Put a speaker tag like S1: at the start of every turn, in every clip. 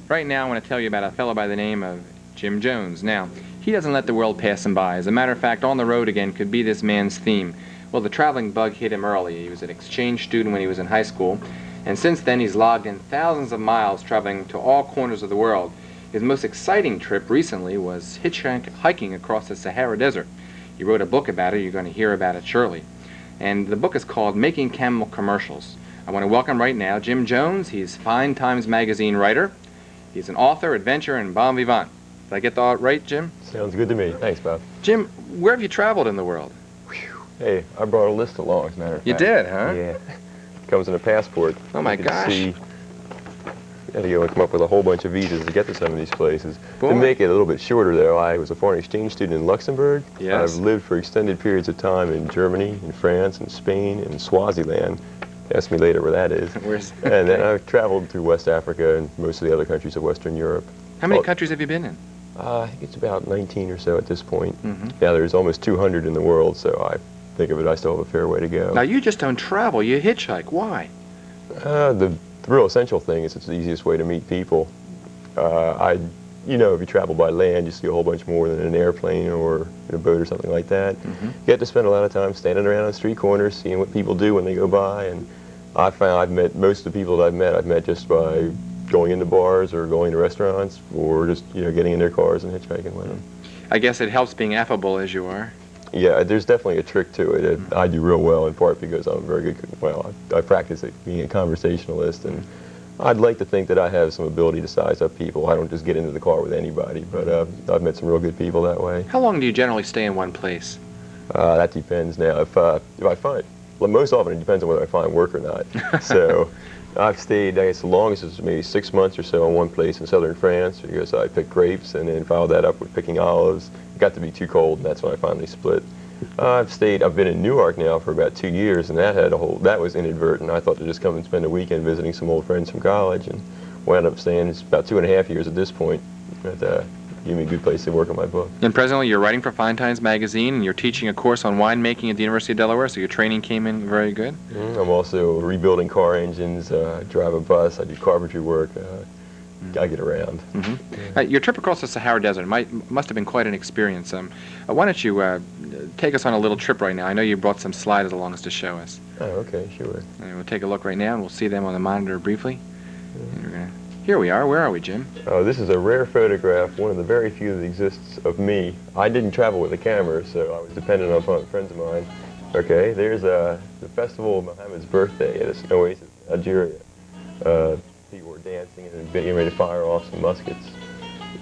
S1: Right now I want to tell you about a fellow by the name of Jim Jones. Now, he doesn't let the world pass him by. As a matter of fact, On the Road Again could be this man's theme. Well, the traveling bug hit him early. He was an exchange student when he was in high school, and since then he's logged in thousands of miles traveling to all corners of the world. His most exciting trip recently was hitchhiking across the Sahara Desert. He wrote a book about it. You're going to hear about it shortly. And the book is called Making Camel Commercials. I want to welcome right now Jim Jones. He's Fine Times magazine writer. He's an author, adventurer, and bon vivant. Did I get that right, Jim?
S2: Sounds good to me. Thanks, Bob.
S1: Jim, where have you traveled in the world?
S2: Hey, I brought a list along, as a matter of fact.
S1: You did, huh?
S2: Yeah. Comes in a passport.
S1: Oh, my gosh.
S2: You had to go and come up with a whole bunch of visas to get to some of these places.
S1: Boy.
S2: To make it a little bit shorter, though, I was a foreign exchange student in Luxembourg.
S1: Yes.
S2: I've lived for extended periods of time in Germany, in France, in Spain, and Swaziland. Ask me later where that is.
S1: Where's
S2: And then I've traveled through West Africa and most of the other countries of Western Europe.
S1: How many countries have you been in?
S2: I think it's about 19 or so at this point.
S1: Mm-hmm.
S2: Yeah, there's almost 200 in the world, so I think of it, I still have a fair way to go.
S1: Now, you just don't travel. You hitchhike. Why?
S2: The real essential thing is it's the easiest way to meet people. You know, if you travel by land, you see a whole bunch more than in an airplane or in a boat or something like that.
S1: Mm-hmm.
S2: You get to spend a lot of time standing around on street corners, seeing what people do when they go by, and I found I've met most of the people that I've met just by going into bars or going to restaurants or just, you know, getting in their cars and hitchhiking with them.
S1: I guess it helps being affable as you are.
S2: Yeah, there's definitely a trick to it. I do real well in part because I'm very good, well, I practice at being a conversationalist, and I'd like to think that I have some ability to size up people. I don't just get into the car with anybody, but I've met some real good people that way.
S1: How long do you generally stay in one place?
S2: That depends now. If I find, well, most often it depends on whether I find work or not. So I've stayed, I guess the longest is maybe 6 months or so in one place in southern France because I picked grapes and then followed that up with picking olives. It got to be too cold, and that's when I finally split. I've been in Newark now for about 2 years, and that was inadvertent. I thought to just come and spend a weekend visiting some old friends from college, and wound up staying. It's about 2.5 years at this point. But gave me a good place to work on my book.
S1: And presently you're writing for Fine Times magazine, and you're teaching a course on winemaking at the University of Delaware, so your training came in very good.
S2: I'm also rebuilding car engines, drive a bus, I do carpentry work. I get around.
S1: Mm-hmm. Your trip across the Sahara Desert must have been quite an experience. Why don't you take us on a little trip right now? I know you brought some slides along to show us.
S2: Oh, okay, sure.
S1: And we'll take a look right now, and we'll see them on the monitor briefly. Here we are. Where are we, Jim?
S2: Oh, this is a rare photograph, one of the very few that exists of me. I didn't travel with a camera, so I was dependent upon friends of mine. Okay, there's the Festival of Muhammad's birthday at an oasis in Algeria. People were dancing and getting ready to fire off some muskets.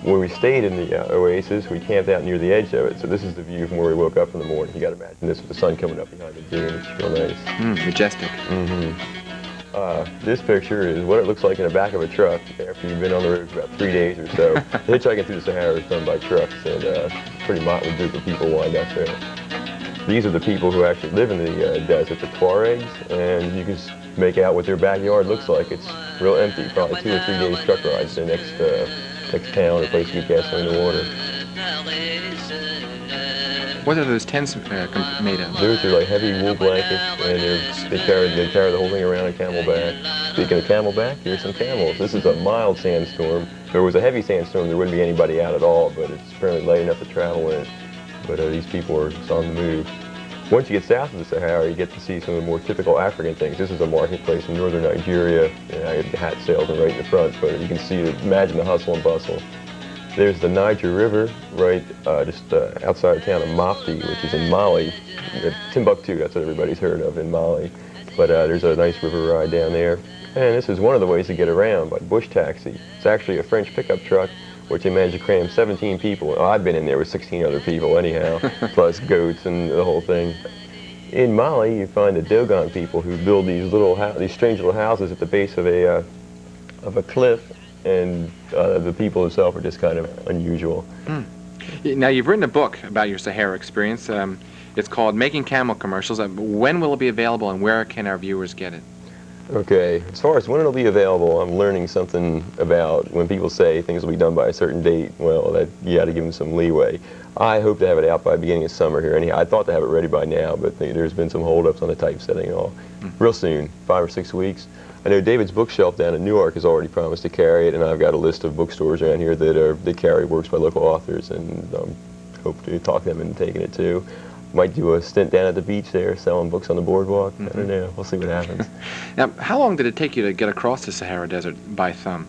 S2: When we stayed in the oasis, we camped out near the edge of it, so this is the view from where we woke up in the morning. You got to imagine this with the sun coming up behind the dune. It's real nice.
S1: Majestic.
S2: This picture is what it looks like in the back of a truck after you've been on the road for about 3 days or so. Hitchhiking through the Sahara is done by trucks, and a pretty motley group of people wind up there. These are the people who actually live in the desert, the Tuaregs, and you can make out what their backyard looks like. It's real empty, probably 2 or 3 days truck rides to the next town or place to get gasoline or water.
S1: What are those tents made of?
S2: Those are like heavy wool blankets, and they carry the whole thing around on camelback. Speaking of camelback, here's some camels. This is a mild sandstorm. If there was a heavy sandstorm, there wouldn't be anybody out at all, but it's apparently light enough to travel in. But these people are just on the move. Once you get south of the Sahara, you get to see some of the more typical African things. This is a marketplace in northern Nigeria. I have the hat salesman right in the front, but you can see, imagine the hustle and bustle. There's the Niger River, right just outside the town of Mopti, which is in Mali. Timbuktu, that's what everybody's heard of in Mali. But there's a nice river ride down there. And this is one of the ways to get around, by bush taxi. It's actually a French pickup truck, which they managed to cram 17 people. Oh, I've been in there with 16 other people anyhow, plus goats and the whole thing. In Mali, you find the Dogon people who build these strange little houses at the base of a cliff, and the people themselves are just kind of unusual.
S1: Now, you've written a book about your Sahara experience. It's called Making Camel Commercials. When will it be available, and where can our viewers get it?
S2: Okay, as far as when it'll be available, I'm learning something about when people say things will be done by a certain date. Well, that you got to give them some leeway. I hope to have it out by the beginning of summer here. Anyhow, I thought to have it ready by now, but there's been some holdups on the typesetting and all. Real soon, 5 or 6 weeks. I know David's bookshelf down in Newark has already promised to carry it, and I've got a list of bookstores around here that carry works by local authors, and hope to talk them into taking it too. Might do a stint down at the beach there, selling books on the boardwalk. I don't know. We'll see what happens.
S1: Now, how long did it take you to get across the Sahara Desert by thumb?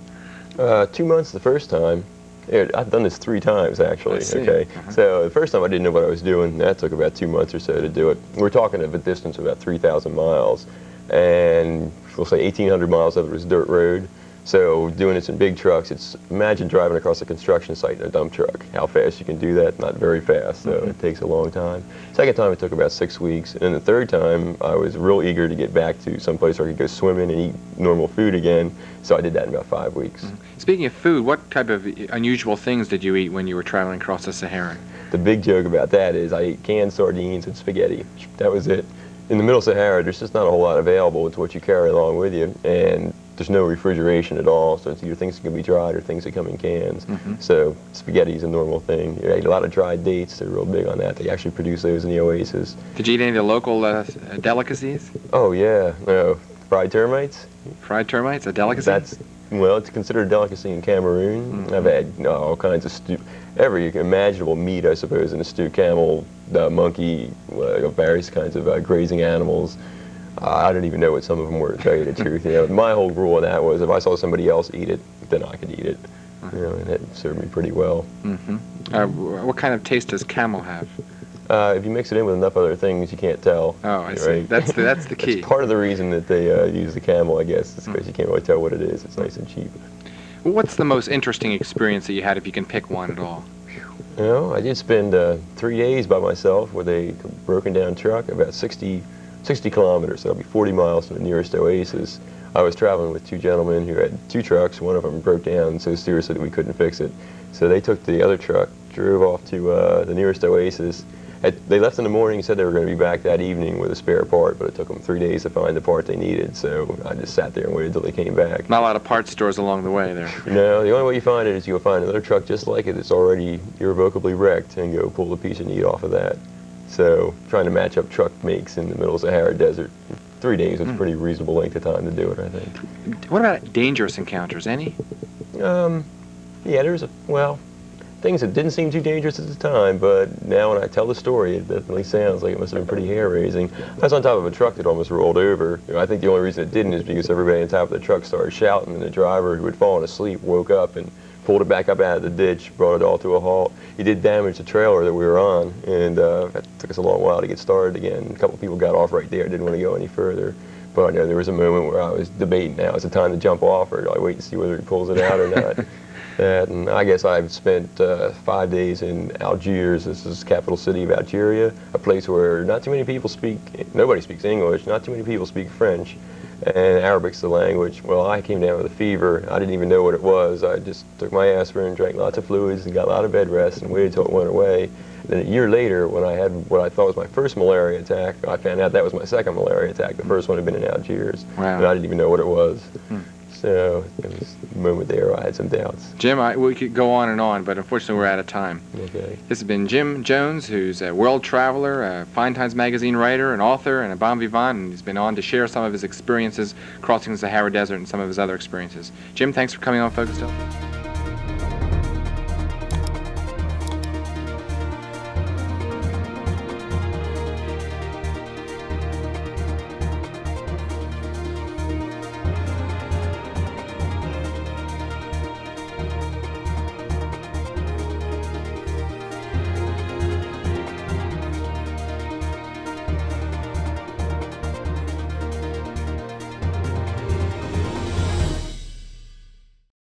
S2: 2 months the first time. I've done this 3 times, actually.
S1: I see.
S2: Okay. So the first time I didn't know what I was doing. That took about 2 months or so to do it. We're talking of a distance of about 3,000 miles, and we'll say 1,800 miles of it was dirt road. So doing this in big trucks, imagine driving across a construction site in a dump truck. How fast you can do that? Not very fast, so it takes a long time. Second time it took about 6 weeks, and then the third time I was real eager to get back to some place where I could go swimming and eat normal food again, so I did that in about 5 weeks.
S1: Speaking of food, what type of unusual things did you eat when you were traveling across the Sahara?
S2: The big joke about that is I ate canned sardines and spaghetti. That was it. In the middle Sahara, there's just not a whole lot available. It's what you carry along with you, and there's no refrigeration at all, so it's either things that can be dried or things that come in cans. So spaghetti's a normal thing. You ate a lot of dried dates. They're real big on that. They actually produce those in the oasis.
S1: Did you eat any of the local delicacies?
S2: Oh yeah, no, fried termites.
S1: Fried termites, a delicacy?
S2: Well, it's considered a delicacy in Cameroon. I've had all kinds of every imaginable meat, I suppose, in a stew. Camel, monkey, various kinds of grazing animals. I don't even know what some of them were, to tell you the truth. My whole rule on that was if I saw somebody else eat it, then I could eat it. And it served me pretty well.
S1: What kind of taste does camel have?
S2: If you mix it in with enough other things, you can't tell.
S1: Oh, I see. That's the key.
S2: It's part of the reason that they use the camel, I guess, is because you can't really tell what it is. It's nice and cheap.
S1: What's the most interesting experience that you had, if you can pick one at all?
S2: I did spend 3 days by myself with a broken down truck, about 60 kilometers. So that'll be 40 miles to the nearest oasis. I was traveling with 2 gentlemen who had 2 trucks. One of them broke down so seriously that we couldn't fix it. So they took the other truck, drove off to the nearest oasis. They left in the morning, said they were going to be back that evening with a spare part, but it took them 3 days to find the part they needed, so I just sat there and waited until they came back.
S1: Not a lot of parts stores along the way there.
S2: No, the only way you find it is you'll find another truck just like it that's already irrevocably wrecked and go pull the piece of meat off of that. So trying to match up truck makes in the middle of Sahara Desert, 3 days is a pretty reasonable length of time to do it, I think.
S1: What about dangerous encounters? Any?
S2: Yeah, things that didn't seem too dangerous at the time, but now when I tell the story, it definitely sounds like it must have been pretty hair-raising. I was on top of a truck that almost rolled over. I think the only reason it didn't is because everybody on top of the truck started shouting, and the driver, who had fallen asleep, woke up and pulled it back up out of the ditch, brought it all to a halt. He did damage the trailer that we were on, and that took us a long while to get started again. A couple of people got off right there, didn't want to go any further. But I know there was a moment where I was debating, now is the time to jump off, or do I wait and see whether he pulls it out or not? And I guess I've spent 5 days in Algiers. This is the capital city of Algeria, a place where not too many people nobody speaks English, not too many people speak French, and Arabic's the language. Well, I came down with a fever. I didn't even know what it was. I just took my aspirin, drank lots of fluids, and got a lot of bed rest, and waited until it went away. And then a year later, when I had what I thought was my first malaria attack, I found out that was my second malaria attack. The first one had been in Algiers, and I didn't even know what it was. So it was a moment there where I had some doubts.
S1: Jim, we could go on, but unfortunately we're out of time.
S2: Okay.
S1: This has been Jim Jones, who's a world traveler, a Fine Times magazine writer, an author, and a bon vivant, and he's been on to share some of his experiences crossing the Sahara Desert and some of his other experiences. Jim, thanks for coming on Focus Television.